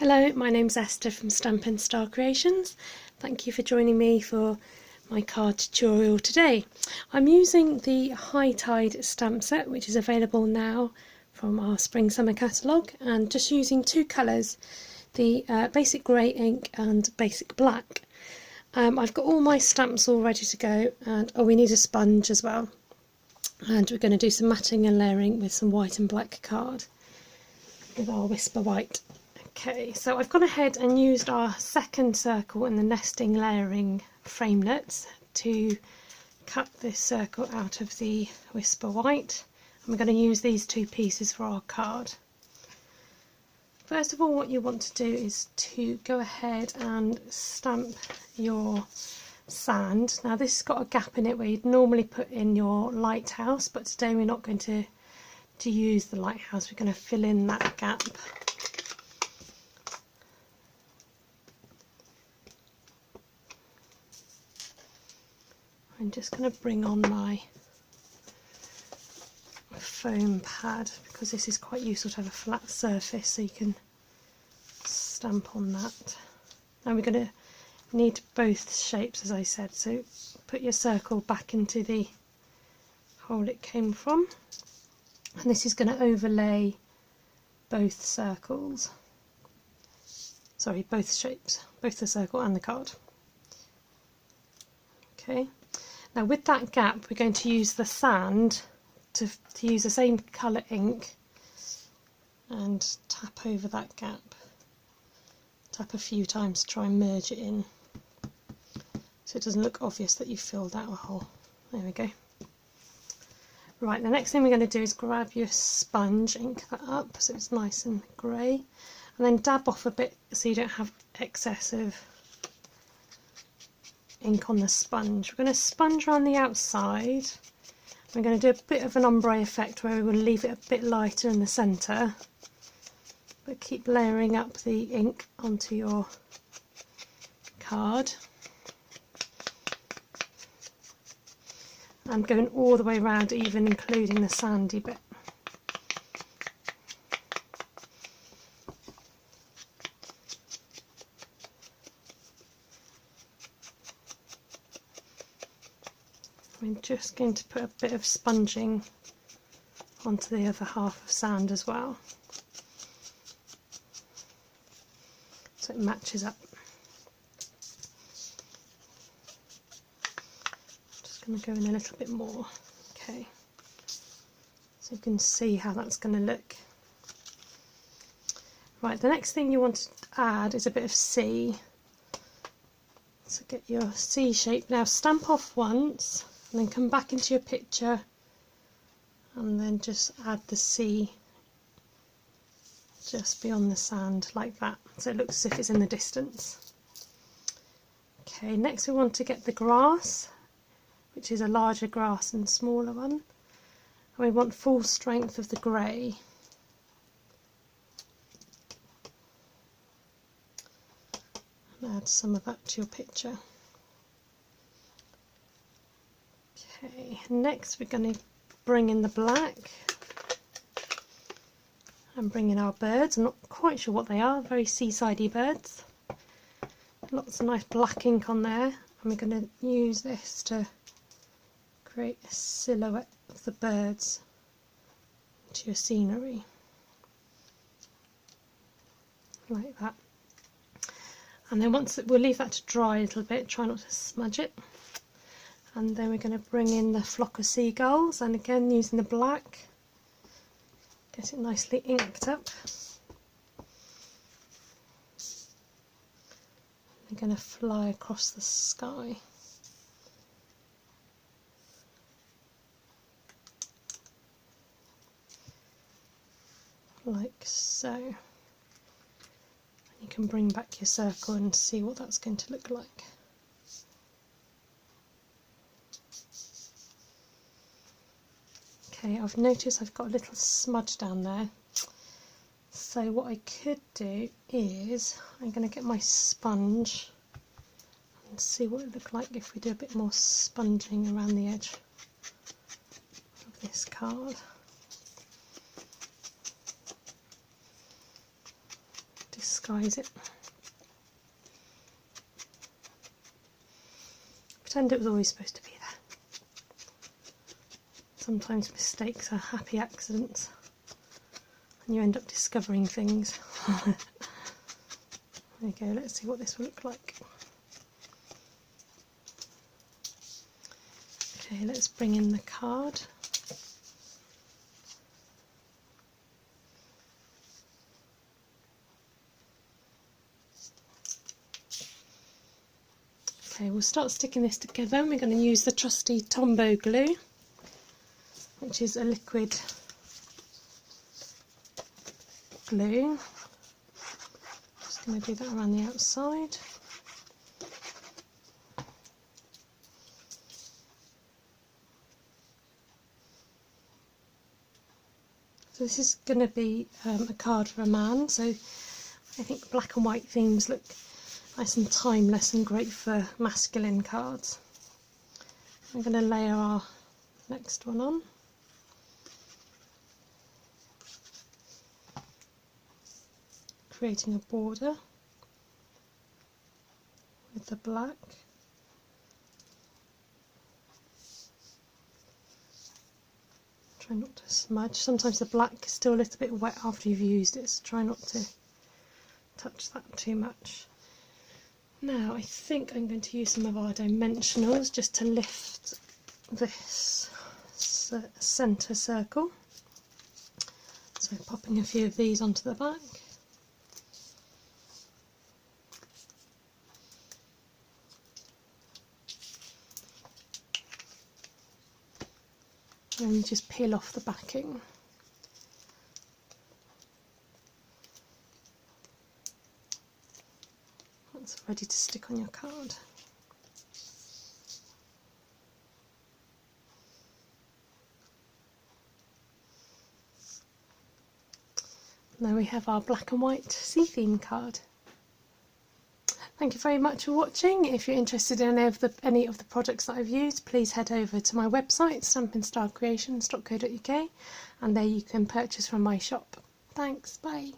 Hello, my name's Esther from Stampin Star Creations. Thank you for joining me for my card tutorial today. I'm using the High Tide stamp set, which is available now from our Spring Summer catalogue, and just using two colours, the basic grey ink and basic black. I've got all my stamps all ready to go, and we need a sponge as well. And we're going to do some matting and layering with some white and black card with our Whisper White. Okay, so I've gone ahead and used our second circle in the nesting layering framelits to cut this circle out of the Whisper White. And we're going to use these two pieces for our card. First of all, what you want to do is to go ahead and stamp your sand. Now this has got a gap in it where you'd normally put in your lighthouse, but today we're not going to use the lighthouse, we're going to fill in that gap. I'm just going to bring on my foam pad because this is quite useful to have a flat surface so you can stamp on that. Now we're going to need both shapes, as I said, so put your circle back into the hole it came from, and this is going to overlay both circles, sorry, both shapes, both the circle and the card. Okay. Now with that gap we're going to use the sand to use the same colour ink and tap over that gap. Tap a few times to try and merge it in so it doesn't look obvious that you've filled out a hole. There we go. Right, the next thing we're going to do is grab your sponge, ink that up so it's nice and grey, and then dab off a bit so you don't have excess of ink on the sponge. We're going to sponge around the outside. We're going to do a bit of an ombre effect where we will leave it a bit lighter in the centre, but keep layering up the ink onto your card and going all the way around, even including the sandy bit. I'm just going to put a bit of sponging onto the other half of sand as well, so it matches up. Just going to go in a little bit more, okay, so you can see how that's going to look. Right, the next thing you want to add is a bit of C. So get your C shape. Now stamp off once, and then come back into your picture and then just add the C just beyond the sand like that, so it looks as if it's in the distance. Okay, next we want to get the grass, which is a larger grass and smaller one, and we want full strength of the grey. And add some of that to your picture. Okay, next we're going to bring in the black and bring in our birds. I'm not quite sure what they are, very seasidey birds. Lots of nice black ink on there, and we're going to use this to create a silhouette of the birds into your scenery, like that. And then we'll leave that to dry a little bit, try not to smudge it. And then we're going to bring in the flock of seagulls, and again using the black, get it nicely inked up. They're going to fly across the sky. Like so. And you can bring back your circle and see what that's going to look like. Okay, I've noticed I've got a little smudge down there, so what I could do is I'm going to get my sponge and see what it looked like if we do a bit more sponging around the edge of this card. disguise it. Pretend it was always supposed to be there. Sometimes mistakes are happy accidents and you end up discovering things. There you go, let's see what this will look like. Okay, let's bring in the card. Okay, we'll start sticking this together and we're going to use the trusty Tombow glue, which is a liquid glue. Just going to do that around the outside. So this is going to be a card for a man, so I think black and white themes look nice and timeless and great for masculine cards. I'm going to layer our next one on. Creating a border with the black. Try not to smudge. Sometimes the black is still a little bit wet after you've used it, so try not to touch that too much. Now I think I'm going to use some of our dimensionals just to lift this centre circle. So popping a few of these onto the back. And you just peel off the backing. That's ready to stick on your card. And there we have our black and white sea theme card. Thank you very much for watching. If you're interested in any of the products that I've used, please head over to my website, stampinstarcreations.co.uk, and there you can purchase from my shop. Thanks, bye.